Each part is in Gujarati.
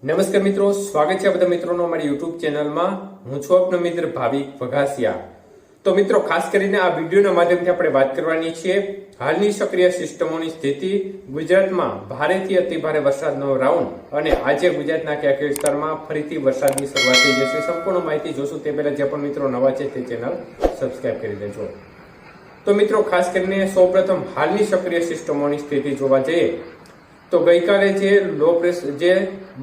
નમસ્કાર મિત્રો, સ્વાગત છે બધા મિત્રોનો અમારી યુટ્યુબ ચેનલમાં. હું છું આપનો મિત્ર ભાવિક વઘાસિયા. તો મિત્રો, ખાસ કરીને આ વિડીયોના માધ્યમથી આપણે વાત કરવાની છે હાલની સક્રિય સિસ્ટમોની સ્થિતિ, ગુજરાતમાં ભારેથી અતિભારે વરસાદનો રાઉન્ડ અને આજે ગુજરાતના કયા કયા વિસ્તારમાં ફરીથી વરસાદની શરૂઆત થઈ જશે. સંપૂર્ણ માહિતી જોશું તે પહેલા જે પણ મિત્રો નવા છે તે ચેનલ સબસ્ક્રાઇબ કરી દેજો. તો મિત્રો, ખાસ કરીને સૌપ્રથમ હાલની સક્રિય સિસ્ટમોની સ્થિતિ જોવા જઈએ તો ગઈકાલે જે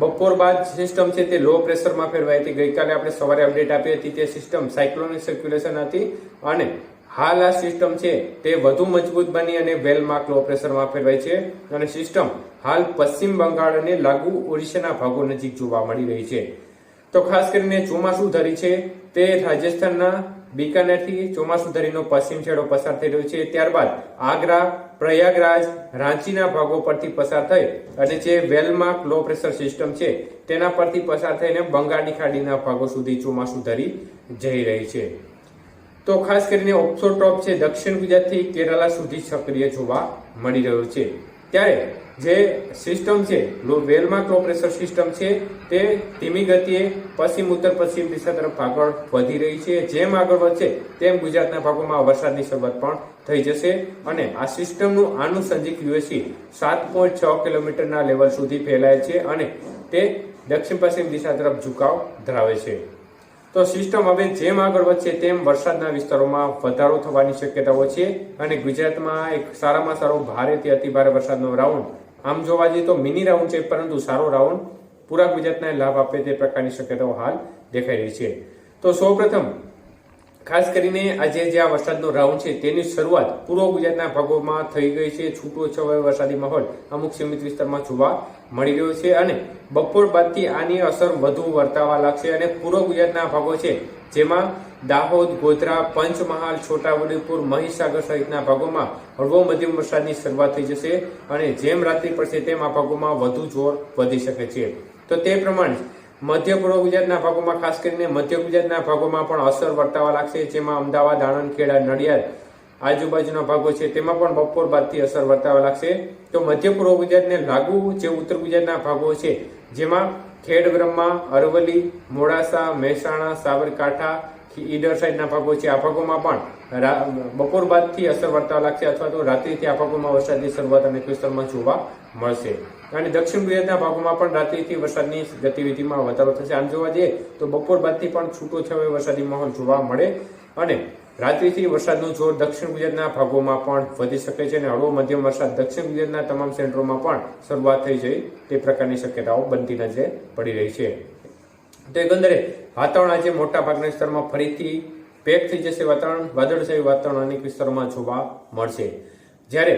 બપોર બાદ સિસ્ટમ છે તે લો પ્રેશરમાં ફેરવાઈ હતી. ગઈકાલે આપણે સવારે અપડેટ આપી હતી તે સિસ્ટમ સાયક્લોનિક સર્ક્યુલેશન હતી અને હાલ આ સિસ્ટમ છે તે વધુ મજબૂત બની અને વેલ માર્ક લો પ્રેશરમાં ફેરવાઈ છે અને સિસ્ટમ હાલ પશ્ચિમ બંગાળ અને લાગુ ઓડિશાના ભાગો નજીક જોવા મળી રહી છે. તો ખાસ કરીને ચોમાસુ ધરી છે તે રાજસ્થાનના બીકાનેરથી ચોમાસુ ધરીનો પશ્ચિમ છેડો પસાર થઈ રહ્યો છે. ત્યારબાદ આગ્રા, પ્રયાગરાજ, રાંચીના ભાગો પરથી પસાર થઈ અને જે વેલમાર્ક લો પ્રેશર સિસ્ટમ છે તેના પરથી પસાર થઈને બંગાળની ખાડીના ભાગો સુધી ચોમાસુ ધરી જઈ રહી છે. તો ખાસ કરીને ઓપ્સો ટ્રોપ છે દક્ષિણ ગુજરાતથી કેરાલા સુધી સક્રિય જોવા મળી રહ્યો છે. ત્યારે જે સિસ્ટમ છે વેલમાર્ક લો પ્રેશર સિસ્ટમ છે તે ધીમી ગતિએ પશ્ચિમ ઉત્તર પશ્ચિમ દિશા તરફ આગળ વધી રહી છે. જેમ આગળ વધશે તેમ ગુજરાતના ભાગોમાં વરસાદની શરૂઆત પણ થઈ જશે અને આ સિસ્ટમનું આનુષંગિક યુએસી 7.6 કિલોમીટરના લેવલ સુધી ફેલાય છે અને તે દક્ષિણ પશ્ચિમ દિશા તરફ ઝુકાવ ધરાવે છે. તો સિસ્ટમ હવે જેમ આગળ વધશે તેમ વરસાદના વિસ્તારોમાં વધારો થવાની શક્યતાઓ છે અને ગુજરાતમાં એક સારામાં સારો ભારેથી અતિભારે વરસાદનો રાઉન્ડ, આમ જોવા જઈએ તો મિની રાઉન્ડ છે પરંતુ સારો રાઉન્ડ પૂરા ગુજરાતને લાભ આપે તે પ્રકારની શક્યતાઓ હાલ દેખાઈ રહી છે. તો સૌપ્રથમ ખાસ કરીને આજે જે આ વરસાદનો રાઉન્ડ છે તેની શરૂઆત પૂર્વ ગુજરાતના ભાગોમાં થઈ ગઈ છે. છૂટો છવાયો વરસાદી માહોલ અમુક સીમિત વિસ્તારમાં જોવા મળી રહ્યો છે અને બપોર બાદથી આની અસર વધુ વર્તાવા લાગશે અને પૂર્વ ગુજરાતના ભાગો છે જેમાં દાહોદ, ગોધરા, પંચમહાલ, છોટાઉદેપુર, મહીસાગર સહિતના ભાગોમાં હળવો મધ્યમ વરસાદની શરૂઆત થઈ જશે અને જેમ રાત્રિ પડશે તેમ આ ભાગોમાં વધુ જોર વધી શકે છે. તો તે પ્રમાણે મધ્ય પૂર્વ ગુજરાતના ભાગોમાં, ખાસ કરીને મધ્ય ગુજરાતના ભાગોમાં પણ અસર વર્તાવા લાગશે. જેમાં અમદાવાદ, આણંદ, ખેડા, નડિયાદ આજુબાજુના ભાગો છે તેમાં પણ બપોર બાદથી અસર વર્તાવા લાગશે. તો મધ્ય પૂર્વ ગુજરાતને લાગુ જે ઉત્તર ગુજરાતના ભાગો છે જેમાં ખેડ બ્રહ્મા, અરવલ્લી, મોડાસા, મહેસાણા, સાબરકાંઠા, ઈડર સાઈડના ભાગો છે આ ભાગોમાં પણ બપોર બાદથી અસર વર્તાવા લાગશે અથવા તો રાત્રિથી આ ભાગોમાં વરસાદની શરૂઆત અનેક વિસ્તારમાં જોવા મળશે અને દક્ષિણ ગુજરાતના ભાગોમાં પણ રાત્રિથી વરસાદની ગતિવિધિમાં વધારો થશે. આમ જોવા જઈએ તો બપોર બાદથી પણ છૂટો છવાયો વરસાદી માહોલ જોવા મળે અને રાત્રિથી વરસાદનું જોર દક્ષિણ ગુજરાતના ભાગોમાં પણ વધી શકે છે અને હળવો મધ્યમ વરસાદ દક્ષિણ ગુજરાતના તમામ સેન્ટરોમાં પણ શરૂઆત થઈ જાય તે પ્રકારની શક્યતાઓ બનતી નજરે પડી રહી છે. તો એકંદરે વાતાવરણ આજે મોટા ભાગના વિસ્તારમાં ફરીથી પેક થઈ જશે. વાતાવરણ વાદળછાયું વાતાવરણ અનેક વિસ્તારોમાં જોવા મળશે. જ્યારે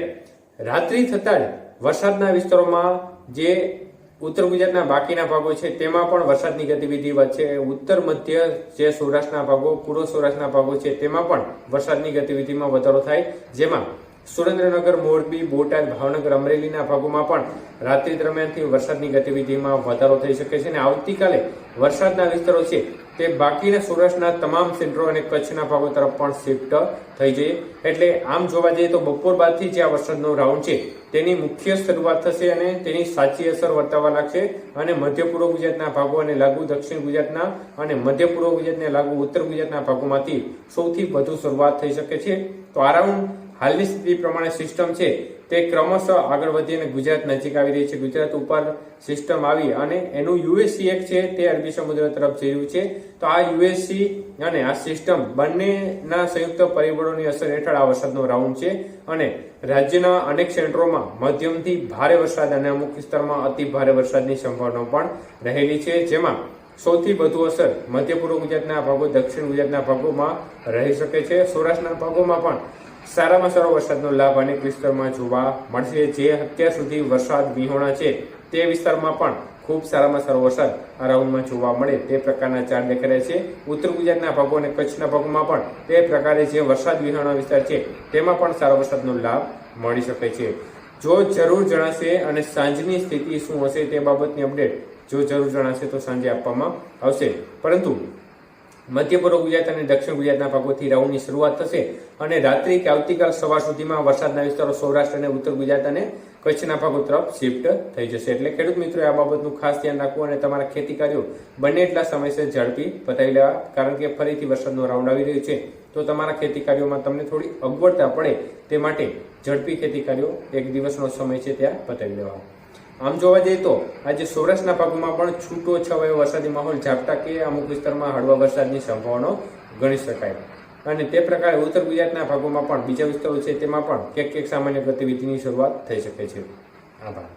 રાત્રિ થતાં જ વરસાદના વિસ્તારોમાં જે ઉત્તર ગુજરાતના બાકીના ભાગો છે તેમાં પણ વરસાદની ગતિવિધિ વધશે. ઉત્તર મધ્ય જે સૌરાષ્ટ્રના ભાગો, પૂર્વ સૌરાષ્ટ્રના ભાગો છે તેમાં પણ વરસાદની ગતિવિધિમાં વધારો થાય. જેમાં સુરેન્દ્રનગર, મોરબી, બોટાદ, ભાવનગર, અમરેલીના ભાગોમાં પણ રાત્રિ દરમિયાનથી વરસાદની ગતિવિધિમાં વધારો થઈ શકે છે અને આવતીકાલે વરસાદના વિસ્તારો છે તે બાકીના સૌરાષ્ટ્રના તમામ સેન્ટરો અને કચ્છના ભાગો તરફ પણ શિફ્ટ થઈ જઈએ. એટલે આમ જોવા જઈએ તો બપોર બાદથી જે આ વરસાદનો રાઉન્ડ છે તેની મુખ્ય શરૂઆત થશે અને તેની સાચી અસર વર્તાવા લાગશે અને મધ્ય પૂર્વ ગુજરાતના ભાગો અને લાગુ દક્ષિણ ગુજરાતના અને મધ્ય પૂર્વ ગુજરાતને લાગુ ઉત્તર ગુજરાતના ભાગોમાંથી સૌથી વધુ શરૂઆત થઈ શકે છે. તો આ રાઉન્ડ હાલની સ્થિતિ પ્રમાણે સિસ્ટમ છે તે ક્રમશઃ આગળ વધી અને ગુજરાત નજીક આવી રહી છે. ગુજરાત ઉપર સિસ્ટમ આવી અને એનું યુએસસી એક છે તે અરબી સમુદ્ર તરફ જઈ રહ્યું છે. તો આ યુએસસી અને આ સિસ્ટમ બંનેના સંયુક્ત પરિબળોની અસર હેઠળ આ વરસાદનો રાઉન્ડ છે અને રાજ્યના અનેક સેન્ટરોમાં મધ્યમથી ભારે વરસાદ અને અમુક વિસ્તારમાં અતિ ભારે વરસાદની સંભાવના પણ રહેલી છે. જેમાં સૌથી વધુ અસર મધ્ય પૂર્વ ગુજરાતના ભાગો, દક્ષિણ ગુજરાતના ભાગોમાં રહી શકે છે. સૌરાષ્ટ્રના ભાગોમાં પણ સારામાં સારો વરસાદનો લાભ અનેક વિસ્તારમાં જોવા મળશે. જે અત્યાર સુધી વરસાદ વિહોણા છે તે વિસ્તારમાં પણ ખૂબ સારામાં સારો વરસાદ આ રાઉન્ડમાં જોવા મળે તે પ્રકારના ચાર દેખાઈ રહ્યા છે. ઉત્તર ગુજરાતના ભાગો અને કચ્છના ભાગોમાં પણ તે પ્રકારે જે વરસાદ વિહોણા વિસ્તાર છે તેમાં પણ સારો વરસાદનો લાભ મળી શકે છે. જો જરૂર જણાશે અને સાંજની સ્થિતિ શું હશે તે બાબતની અપડેટ જો જરૂર જણાશે તો સાંજે આપવામાં આવશે. પરંતુ મધ્ય પૂર્વ ગુજરાત અને દક્ષિણ ગુજરાતના ભાગોથી રાઉન્ડની શરૂઆત થશે અને રાત્રિ કે આવતીકાલ સવાર સુધીમાં વરસાદના વિસ્તારો સૌરાષ્ટ્ર અને ઉત્તર ગુજરાત અને પછીના ભાગો તરફ શિફ્ટ થઈ જશે. એટલે ખેડૂત મિત્રો આ બાબતનું ખાસ ધ્યાન રાખવું અને તમારા ખેતી કાર્યો બને એટલા સમયસર ઝડપી પતાવી લેવા, કારણ કે ફરીથી વરસાદનો રાઉન્ડ આવી રહ્યો છે તો તમારા ખેતી કાર્યોમાં તમને થોડી અગવડતા પડે તે માટે ઝડપી ખેતી કાર્યો એક દિવસનો સમય છે ત્યાં પતાવી લેવા. આમ જોવા જઈએ તો આજે સૌરાષ્ટ્રના ભાગોમાં પણ છૂટો છવાયો વરસાદી માહોલ, ઝાપટા કે અમુક વિસ્તારમાં હળવા વરસાદની સંભાવનાઓ ગણી શકાય. અને તે પ્રકારે ઉત્તર ગુજરાતના ભાગોમાં પણ બીજા વિસ્તારો છે તેમાં પણ ક્યાંક સામાન્ય ગતિવિધિની શરૂઆત થઈ શકે છે. આભાર.